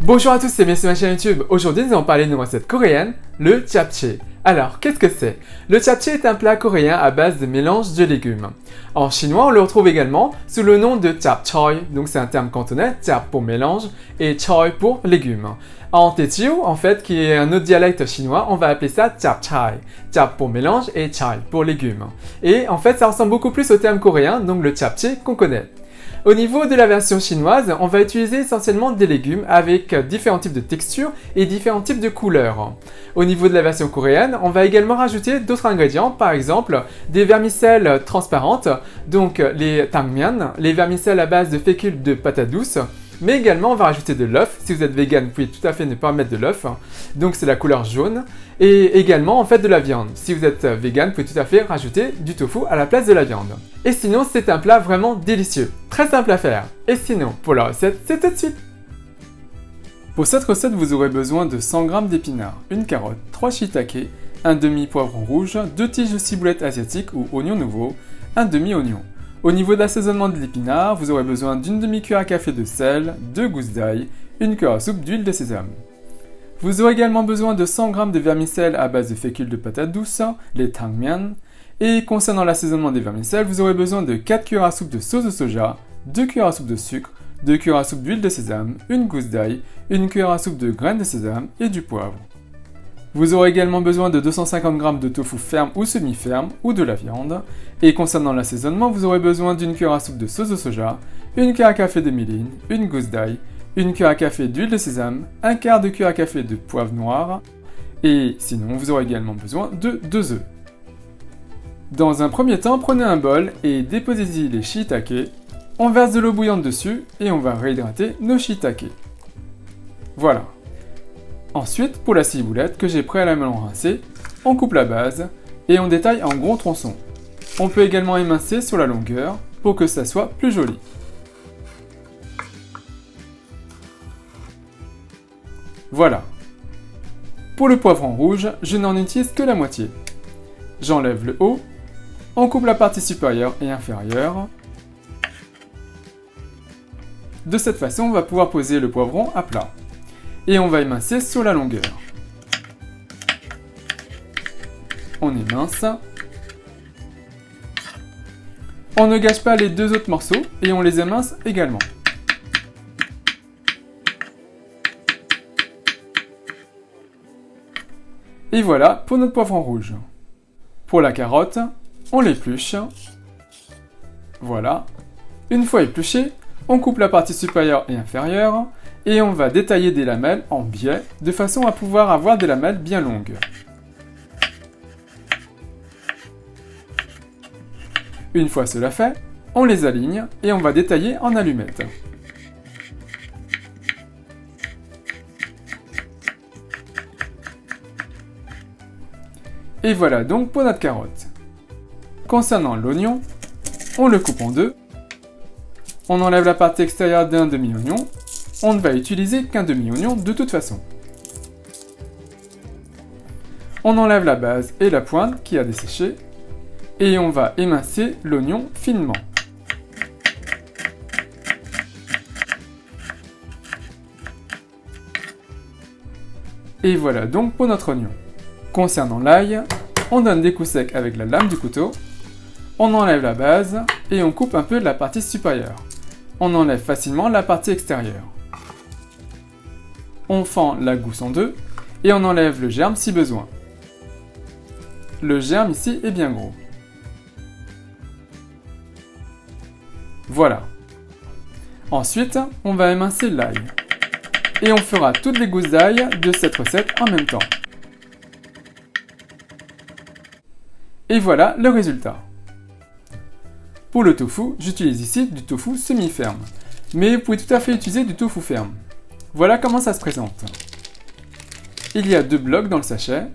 Bonjour à tous, c'est Messi, ma chaîne YouTube. Aujourd'hui, nous allons parler d'une recette coréenne, le japchae. Alors, qu'est-ce que c'est? Le japchae est un plat coréen à base de mélange de légumes. En chinois, on le retrouve également sous le nom de japchae, donc c'est un terme cantonais, jap pour mélange et choi pour légumes. En Teochew, en fait, qui est un autre dialecte chinois, on va appeler ça japchae. Jap pour mélange et chai pour légumes. Et en fait, ça ressemble beaucoup plus au terme coréen, donc le japchae qu'on connaît. Au niveau de la version chinoise, on va utiliser essentiellement des légumes avec différents types de textures et différents types de couleurs. Au niveau de la version coréenne, on va également rajouter d'autres ingrédients, par exemple des vermicelles transparentes, donc les tangmyeon, les vermicelles à base de fécule de patates douces, mais également on va rajouter de l'œuf. Si vous êtes vegan, vous pouvez tout à fait ne pas mettre de l'œuf, donc c'est la couleur jaune, et également en fait de la viande. Si vous êtes vegan, vous pouvez tout à fait rajouter du tofu à la place de la viande. Et sinon, c'est un plat vraiment délicieux, très simple à faire. Et sinon, pour la recette, c'est tout de suite. Pour cette recette, vous aurez besoin de 100 g d'épinards, une carotte, 3 shiitake, un demi-poivron rouge, 2 tiges de ciboulette asiatique ou oignon nouveau, un demi-oignon. Au niveau de l'assaisonnement de l'épinard, vous aurez besoin d'une demi-cuillère à café de sel, 2 gousses d'ail, une cuillère à soupe d'huile de sésame. Vous aurez également besoin de 100 g de vermicelles à base de fécule de patates douces, les tangmyeon. Et concernant l'assaisonnement des vermicelles, vous aurez besoin de 4 cuillères à soupe de sauce de soja, 2 cuillères à soupe de sucre, 2 cuillères à soupe d'huile de sésame, une gousse d'ail, une cuillère à soupe de graines de sésame et du poivre. Vous aurez également besoin de 250 g de tofu ferme ou semi-ferme ou de la viande. Et concernant l'assaisonnement, vous aurez besoin d'une cuillère à soupe de sauce de soja, une cuillère à café de miline, une gousse d'ail, une cuillère à café d'huile de sésame, un quart de cuillère à café de poivre noir. Et sinon, vous aurez également besoin de 2 œufs. Dans un premier temps, prenez un bol et déposez-y les shiitake. On verse de l'eau bouillante dessus et on va réhydrater nos shiitake. Voilà. Ensuite, pour la ciboulette que j'ai préalablement rincée, on coupe la base et on détaille en gros tronçons. On peut également émincer sur la longueur pour que ça soit plus joli. Voilà. Pour le poivron rouge, je n'en utilise que la moitié. J'enlève le haut, on coupe la partie supérieure et inférieure. De cette façon, on va pouvoir poser le poivron à plat. Et on va émincer sur la longueur. On émince. On ne gâche pas les 2 autres morceaux et on les émince également. Et voilà pour notre poivron rouge. Pour la carotte, on l'épluche. Voilà. Une fois épluché, on coupe la partie supérieure et inférieure et on va détailler des lamelles en biais de façon à pouvoir avoir des lamelles bien longues. Une fois cela fait, on les aligne et on va détailler en allumettes. Et voilà donc pour notre carotte. Concernant l'oignon, on le coupe en 2. On enlève la partie extérieure d'un demi-oignon. On ne va utiliser qu'un demi-oignon de toute façon. On enlève la base et la pointe qui a desséché. Et on va émincer l'oignon finement. Et voilà donc pour notre oignon. Concernant l'ail, on donne des coups secs avec la lame du couteau. On enlève la base et on coupe un peu de la partie supérieure. On enlève facilement la partie extérieure. On fend la gousse en 2 et on enlève le germe si besoin. Le germe ici est bien gros. Voilà. Ensuite, on va émincer l'ail. Et on fera toutes les gousses d'ail de cette recette en même temps. Et voilà le résultat. Pour le tofu, j'utilise ici du tofu semi-ferme. Mais vous pouvez tout à fait utiliser du tofu ferme. Voilà comment ça se présente. Il y a 2 blocs dans le sachet.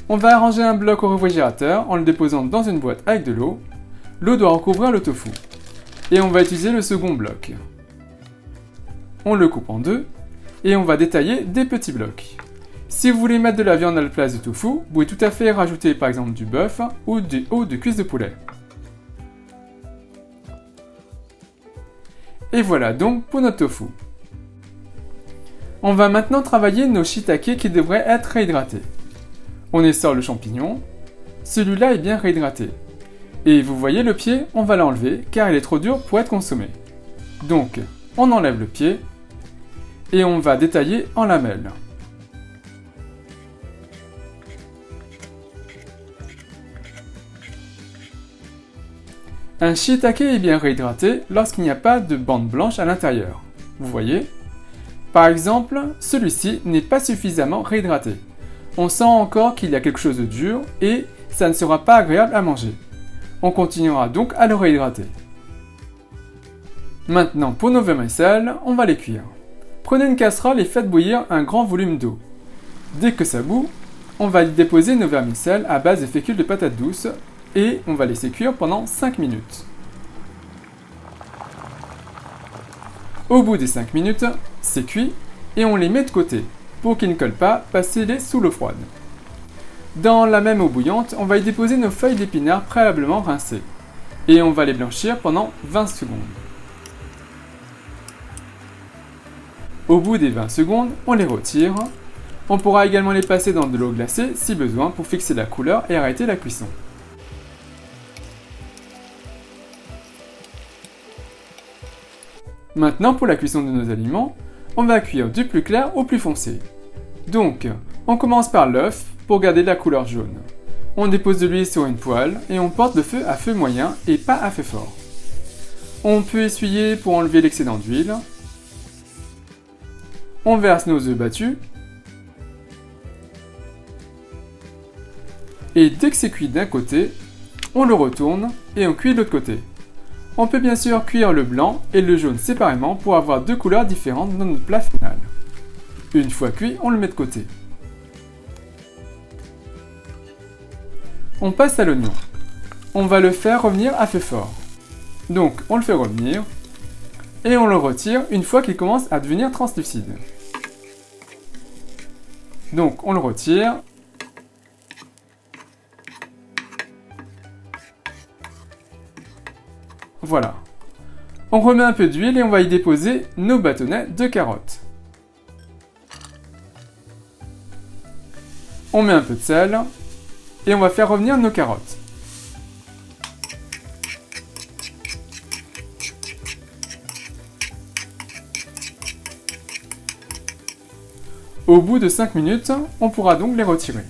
On va arranger un bloc au réfrigérateur en le déposant dans une boîte avec de l'eau. L'eau doit recouvrir le tofu. Et on va utiliser le second bloc. On le coupe en 2 et on va détailler des petits blocs. Si vous voulez mettre de la viande à la place du tofu, vous pouvez tout à fait rajouter par exemple du bœuf ou de cuisse de poulet. Et voilà donc pour notre tofu. On va maintenant travailler nos shiitake qui devraient être réhydratés. On essore le champignon. Celui-là est bien réhydraté. Et vous voyez le pied, on va l'enlever car il est trop dur pour être consommé. Donc, on enlève le pied et on va détailler en lamelles. Un shiitake est bien réhydraté lorsqu'il n'y a pas de bande blanche à l'intérieur. Vous voyez ? Par exemple, celui-ci n'est pas suffisamment réhydraté. On sent encore qu'il y a quelque chose de dur et ça ne sera pas agréable à manger. On continuera donc à le réhydrater. Maintenant, pour nos vermicelles, on va les cuire. Prenez une casserole et faites bouillir un grand volume d'eau. Dès que ça bout, on va y déposer nos vermicelles à base de fécule de patates douces et on va laisser cuire pendant 5 minutes. Au bout des 5 minutes, c'est cuit et on les met de côté. Pour qu'ils ne collent pas, passez-les sous l'eau froide. Dans la même eau bouillante, on va y déposer nos feuilles d'épinards préalablement rincées. Et on va les blanchir pendant 20 secondes. Au bout des 20 secondes, on les retire. On pourra également les passer dans de l'eau glacée si besoin pour fixer la couleur et arrêter la cuisson. Maintenant, pour la cuisson de nos aliments, on va cuire du plus clair au plus foncé. Donc, on commence par l'œuf pour garder la couleur jaune. On dépose de l'huile sur une poêle et on porte le feu à feu moyen et pas à feu fort. On peut essuyer pour enlever l'excédent d'huile. On verse nos œufs battus. Et dès que c'est cuit d'un côté, on le retourne et on cuit de l'autre côté. On peut bien sûr cuire le blanc et le jaune séparément pour avoir deux couleurs différentes dans notre plat final. Une fois cuit, on le met de côté. On passe à l'oignon. On va le faire revenir à feu fort. Donc on le fait revenir et on le retire une fois qu'il commence à devenir translucide. Donc on le retire. Voilà. On remet un peu d'huile et on va y déposer nos bâtonnets de carottes. On met un peu de sel et on va faire revenir nos carottes. Au bout de 5 minutes, on pourra donc les retirer.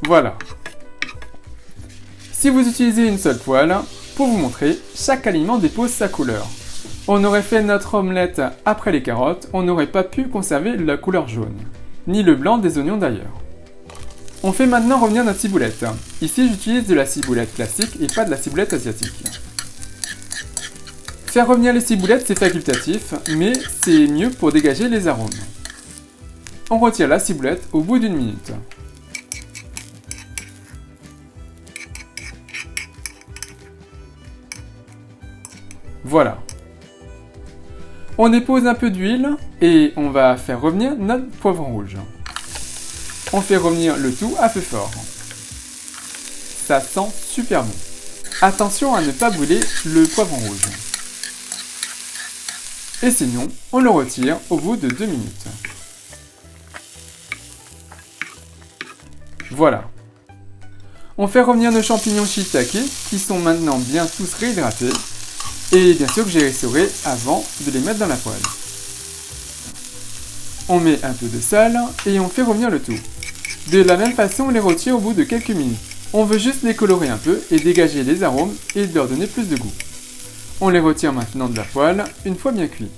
Voilà. Si vous utilisez une seule poêle, pour vous montrer, chaque aliment dépose sa couleur. On aurait fait notre omelette après les carottes, on n'aurait pas pu conserver la couleur jaune, ni le blanc des oignons d'ailleurs. On fait maintenant revenir notre ciboulette. Ici j'utilise de la ciboulette classique et pas de la ciboulette asiatique. Faire revenir les ciboulettes c'est facultatif, mais c'est mieux pour dégager les arômes. On retire la ciboulette au bout d'une minute. Voilà. On dépose un peu d'huile et on va faire revenir notre poivron rouge. On fait revenir le tout à feu fort. Ça sent super bon. Attention à ne pas brûler le poivron rouge. Et sinon, on le retire au bout de 2 minutes. Voilà. On fait revenir nos champignons shiitake qui sont maintenant bien tous réhydratés. Et bien sûr que j'ai restauré avant de les mettre dans la poêle. On met un peu de sel et on fait revenir le tout. De la même façon, on les retire au bout de quelques minutes. On veut juste les colorer un peu et dégager les arômes et leur donner plus de goût. On les retire maintenant de la poêle une fois bien cuits.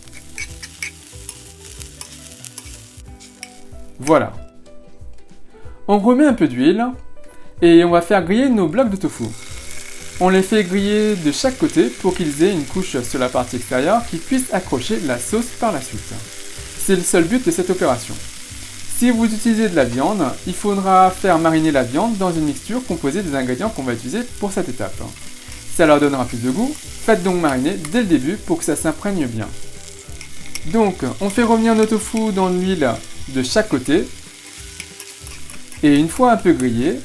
Voilà. On remet un peu d'huile et on va faire griller nos blocs de tofu. On les fait griller de chaque côté pour qu'ils aient une couche sur la partie extérieure qui puisse accrocher la sauce par la suite. C'est le seul but de cette opération. Si vous utilisez de la viande, il faudra faire mariner la viande dans une mixture composée des ingrédients qu'on va utiliser pour cette étape. Ça leur donnera plus de goût, faites donc mariner dès le début pour que ça s'imprègne bien. Donc, on fait revenir nos tofu dans l'huile de chaque côté. Et une fois un peu grillé,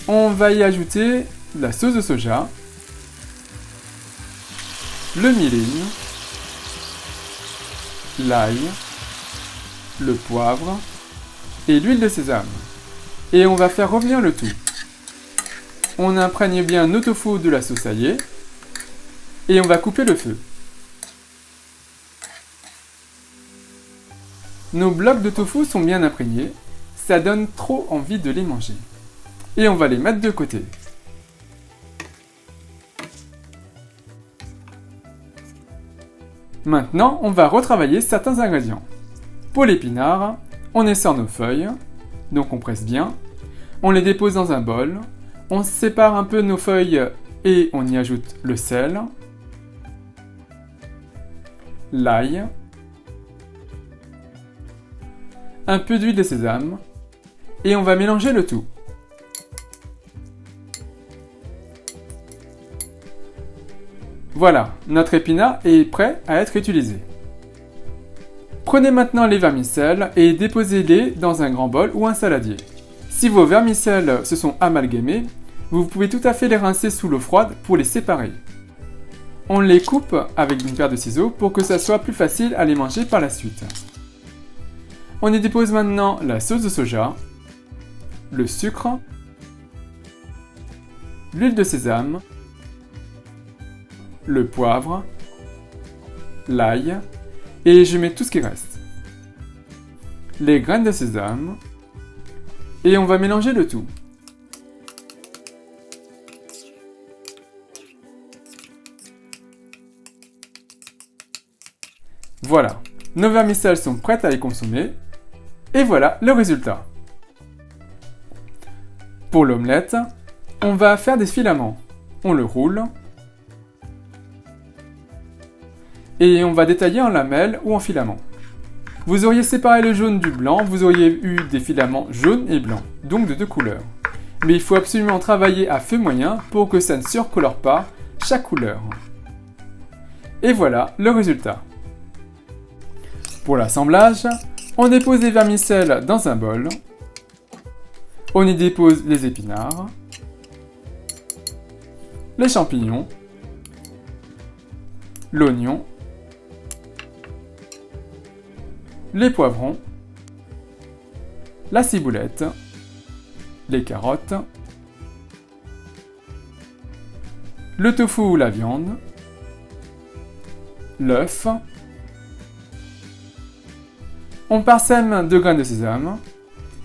on va y ajouter la sauce de soja. le mirin, l'ail, le poivre et l'huile de sésame. Et on va faire revenir le tout. On imprègne bien nos tofu de la sauce aillée et on va couper le feu. Nos blocs de tofu sont bien imprégnés, ça donne trop envie de les manger. Et on va les mettre de côté. Maintenant, on va retravailler certains ingrédients. Pour l'épinard, on essore nos feuilles, donc on presse bien. On les dépose dans un bol. On sépare un peu nos feuilles et on y ajoute le sel, l'ail, un peu d'huile de sésame et on va mélanger le tout. Voilà, notre épinard est prêt à être utilisé. Prenez maintenant les vermicelles et déposez-les dans un grand bol ou un saladier. Si vos vermicelles se sont amalgamées, vous pouvez tout à fait les rincer sous l'eau froide pour les séparer. On les coupe avec une paire de ciseaux pour que ça soit plus facile à les manger par la suite. On y dépose maintenant la sauce de soja, le sucre, l'huile de sésame, le poivre, l'ail et je mets tout ce qui reste. Les graines de sésame et on va mélanger le tout. Voilà, nos vermicelles sont prêtes à les consommer. Et voilà le résultat. Pour l'omelette, on va faire des filaments. On le roule. Et on va détailler en lamelles ou en filaments. Vous auriez séparé le jaune du blanc, vous auriez eu des filaments jaunes et blancs, donc de deux couleurs. Mais il faut absolument travailler à feu moyen pour que ça ne surcolore pas chaque couleur. Et voilà le résultat. Pour l'assemblage, on dépose les vermicelles dans un bol. On y dépose les épinards, les champignons, l'oignon, les poivrons, la ciboulette, les carottes, le tofu ou la viande, l'œuf. On parsème de graines de sésame.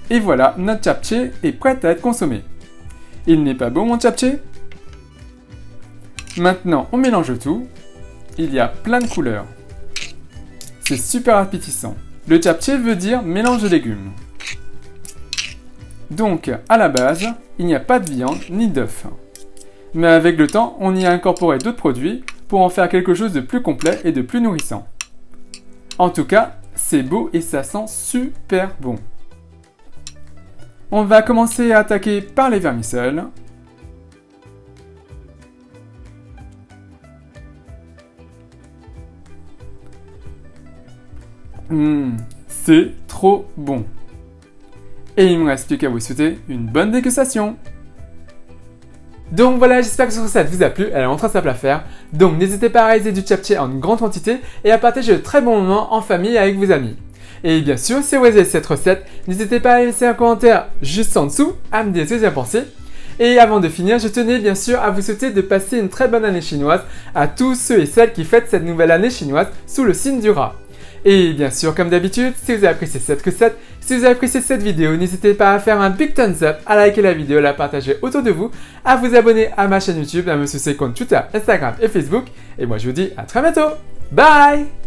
Et voilà, notre japchae est prêt à être consommé. Il n'est pas beau mon japchae? Maintenant, on mélange tout. Il y a plein de couleurs. C'est super appétissant. Le japchae veut dire mélange de légumes. Donc, à la base, il n'y a pas de viande ni d'œufs. Mais avec le temps, on y a incorporé d'autres produits pour en faire quelque chose de plus complet et de plus nourrissant. En tout cas, c'est beau et ça sent super bon. On va commencer à attaquer par les vermicelles. C'est trop bon. Et il me reste plus qu'à vous souhaiter une bonne dégustation. Donc voilà, j'espère que cette recette vous a plu, elle est vraiment simple à faire. Donc n'hésitez pas à réaliser du japchae en une grande quantité et à partager de très bons moments en famille avec vos amis. Et bien sûr, si vous avez cette recette, n'hésitez pas à laisser un commentaire juste en dessous, à me dire ce que vous en pensez. Et avant de finir, je tenais bien sûr à vous souhaiter de passer une très bonne année chinoise à tous ceux et celles qui fêtent cette nouvelle année chinoise sous le signe du rat. Et bien sûr, comme d'habitude, si vous avez apprécié cette recette, si vous avez apprécié cette vidéo, n'hésitez pas à faire un big thumbs up, à liker la vidéo, à la partager autour de vous, à vous abonner à ma chaîne YouTube, à me suivre sur compte Twitter, Instagram et Facebook. Et moi je vous dis à très bientôt. Bye!